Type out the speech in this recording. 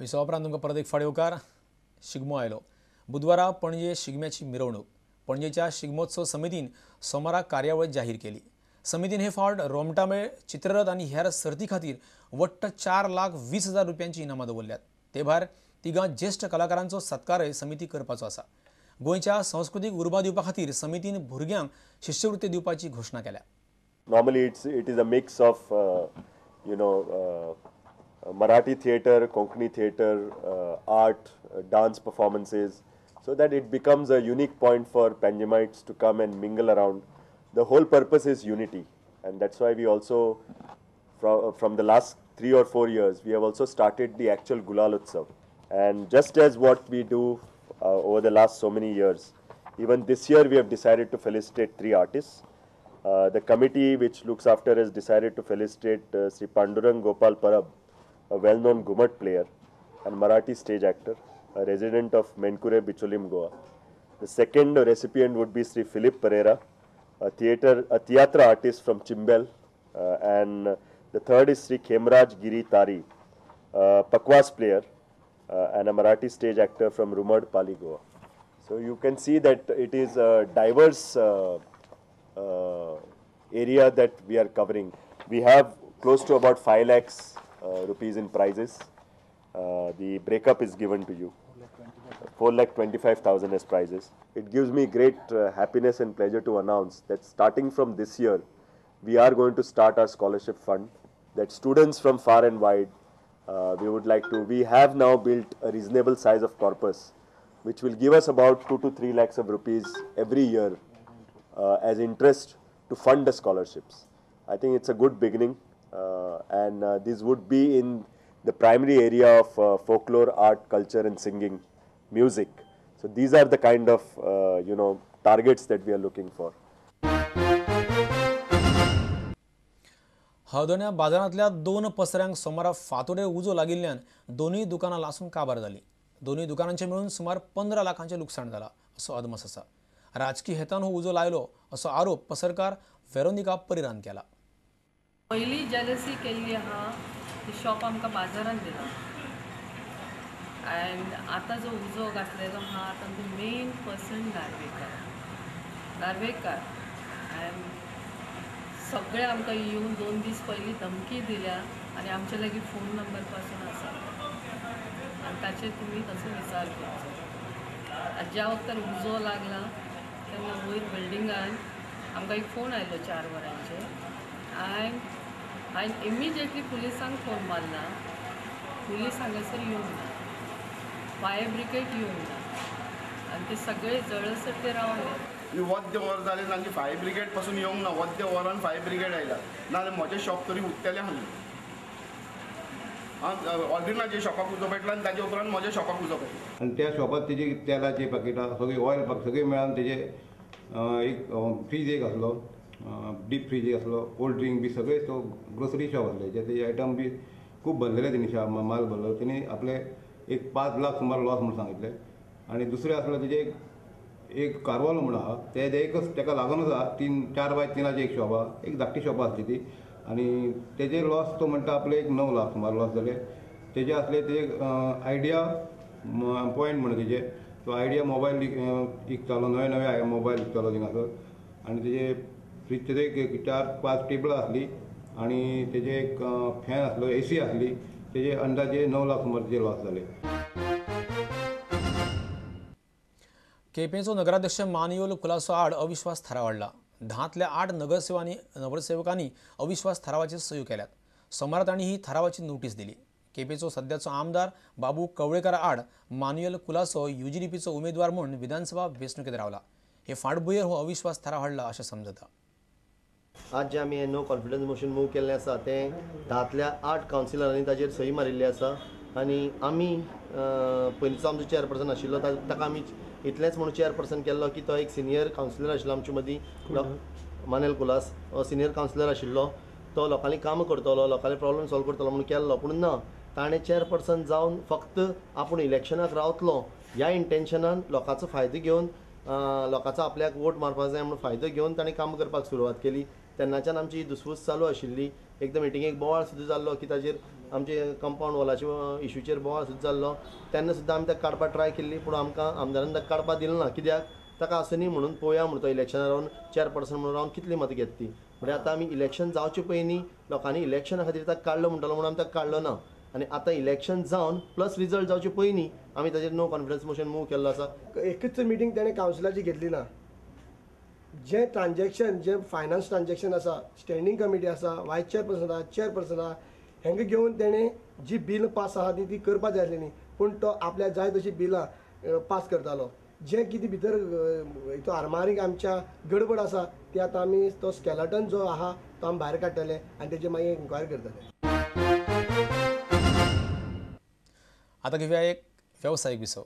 विसवा उपरांत तुमकां परत एक फावट येवकार शिगमो आयलो बुधवारा पणजे शिगम्याची मिरवणूक पणजेच्या शिगमोत्सव समितीन सोमाराक कार्यावळ जाहीर केली। समितीन हे फावट रोमटामेळ चित्ररथ आनी हेर सर्ती खातीर वट्ट 4,20,000 रुपयांची इनामां दवरल्यात। ते भायर तिगां ज्येष्ठ कलाकारांचो सत्कारय समिती करपाचो आसा। गोंयच्या संस्कृतीक उर्बा दिवपा खातीर समितीन भुरग्यांक शिश्यवृत्ती दिवपाची घोशणा केल्या। Normally it is a mix of Marathi theatre, Konkani theatre, art, dance performances, so that it becomes a unique point for Panjamites to come and mingle around. The whole purpose is unity, and that's why we also, from the last 3 or 4 years, we have also started the actual Gulal Utsav. And just as what we do over the last so many years, even this year we have decided to felicitate 3 artists. The committee which looks after has decided to felicitate Sri Pandurang Gopal Parab, a well-known Ghumat player and Marathi stage actor, a resident of Menkure, Bicholim, Goa. The second recipient would be Sri Philip Pereira, a theatre artist from Chimbel, and the third is Sri Khemraj Giri Tari, a Pakwas player and a Marathi stage actor from Rumad, Pali, Goa. So you can see that it is a diverse area that we are covering. We have close to about 5 lakhs rupees in prizes. The breakup is given to you. 4,25,000 as prizes. It gives me great happiness and pleasure to announce that starting from this year, we are going to start our scholarship fund. That students from far and wide, we have now built a reasonable size of corpus, which will give us about 2 to 3 lakhs of rupees every year as interest to fund the scholarships. I think it's a good beginning, and this would be in the primary area of folklore, art, culture and singing, music. So these are the kind of targets that we are looking for. हळदोण्या बाजारांतल्या 2 पसऱ्यांक सोमारा फांतोडेर उजो लागिल्ल्यान दोनूय दुकानां लासून काबार जालीं। दोनूय दुकानांचे मेळून सुमार 15 लाखांचें लुकसाण जालां असो अदमास आसा। राजकीय हेतान हो उजो लायलो असो आरोप पसरकार वेरोनिका परिरान केला। पहिली जेलसी केल्ली आहा ती शॉप आमकां बाजारांत दिला एंड आतां जो उजो घातलेलो आहा तातूंत मेन पर्सन नार्वेकार एंड सगळे आमकां येवन 2 दीस पयलीं धमकी दिल्या आनी आमचे लागीं फोन नंबर पासून आसा आनी ताचेर तुमी तसो विचार करचो। ज्या वक्तार उजो लागला तेन्ना वयर बिल्डिंगान आमकां एक फोन आयलो 4 वरांचेर एंड हांवें इमिजिएटली पुलिसांक फोन मारला। पुलीस हांगासर येवंक ना, फायर ब्रिगेड येवंक ना आनी ते सगळे जळसर ते रावले। वद्य वर जालें तांची फायर ब्रिगेड पासून येवंक ना, वद्य वरान फायर ब्रिगेड आयला नाजाल्यार म्हजें शॉप तरी उरतलें आसलें। ऑलरेडी म्हाज्या शॉपाक उजो पेटला आनी ताजे उपरांत म्हज्या शॉपाक उजो पेटला आनी त्या शॉपात तेजी तेलाची पॅकेटां सगळी ऑयल सगळी मेळून तेजे एक फ्रीज एक आसलो, डीप फ्रीज एक आसलो, कोल्ड ड्रिंक बी सगळे तो ग्रोसरी शॉप आसले जे तेजे आयटम बी खूब भरलेले तेणी माल भरलो। तेणी आपले एक 5 लाख सुमार लॉस म्हणून सांगितले। आनी दुसरें आसलो तेजे एक कारवालो म्हणून आहा ते एकच ताका लागूनच आहा 4 बाय 3 एक शॉप आहा, एक धाकटी शॉपां आसली ती आनी तेजे लॉस तो म्हणटा आपले एक 9 लाख सुमार लॉस जाले। तेजे आसले तेजे आयडिया पॉयंट म्हणून तेजे तो आयडिया मोबायल विकतालो, नवे मोबायल विकतालो थिंगासर आनी तेजे फ्रीज तेजे एक 4-5 टेबलां आसली आनी तेजे एक फॅन आसलो, AC आसली, तेजे अंदाजे 9 लाख सुमार तेजे लॉस जाले। केपेंचो नगराध्यक्ष मान्युअल कुलासो आड अविश्वास थाराव हाडला। 10तल्या 8 नगरसेवकांनी अविश्वास थारावाचेर सयो केल्यात। सोमारा तांणी ही थारावाची नोटीस दिली। केपेंचो सध्याचो आमदार बाबू कवळेकार आड मान्युअल कुलासो UGDPचो उमेदवार म्हूण विधानसभा वेंचणुकेंत रावला। हे फाटभुंयेर हो अविश्वास थाराव हाडला अशें समजता। आज जे आमी नो कॉन्फिडन्स मोशन मूव केल्लें आसा तें 10तल्या 8 कावन्सिलरांनी ताचेर सही मारिल्ली आसा आनी आमी पयलींचो आमचो चेअरपर्सन आशिल्लो ताका आमी इतलेंच म्हणून चेअरपर्सन केल्लो की तो एक सिनियर कावन्सिलर आशिल्लो आमचे मदीं मानेल कुलास सिनियर कावन्सिलर आशिल्लो तो लोकांनी काम करतलो, लोकांचे प्रॉब्लेम सॉल्व करतलो म्हणून केल्लो पूण ना ताणें चेअरपर्सन जावन फक्त आपूण इलेक्शनाक रावतलो ह्या इंटेन्शनान लोकांचो फायदो घेवन लोकांचो आपल्याक वोट मारपाक जाय म्हणून फायदो घेवन ताणें काम करपाक सुरवात केली तेन्नाच्यान आमची दुसफूस चालू आशिल्ली. एकदा मिटिंगेक बोवाळ सुद्दां जाल्लो की ताजेर आमचे कंपाऊंड वॉलाच्या इश्यूचेर बोवाळ सुद्दां जाल्लो. तेन्ना सुद्दां आमी ताका काडपाक ट्राय केल्ली, पूण आमकां आमदारान ताका काडपाक दिलें ना. कित्याक ताका आसूं न्ही म्हणून पळोवया म्हणून तो इलेक्शनार रावन चेअरपर्सन म्हणून रावन कितली मतां घेता ती. म्हणजे आतां आमी इलेक्शन जावचे पयलीं लोकांनी इलेक्शना खातीर ताका काडलो म्हणटालो म्हणून आमी ताका काडलो ना. आनी आतां इलेक्शन जावन प्लस रिजल्ट जावचे पयलीं आमी ताजेर नो कॉन्फिडन्स मोशन मूव केल्लो आसा. एकच मिटींग ताणें कावन्सिलाची घेतली ना. जे ट्रान्जॅक्शन जे फायनान्स ट्रान्जॅक्शन आसा, स्टँडींग कमिटी आसा, वायस चेअरपर्सन आसा, हेंका घेवन तेणें जी बील पास आहा ती करपाक जाय आसली न्ही. पूण तो आपल्या जाय तशी बिलां पास करतालो. जे कितें भितर हितून आरमारीक आमच्या गडबड आसा ती आतां आमी तो स्केलेटन जो आहा तो आमी भायर काडटले आनी तेजे मागीर इन्क्वायरी करतले. आता घेऊया एक व्यावसायिक विसव.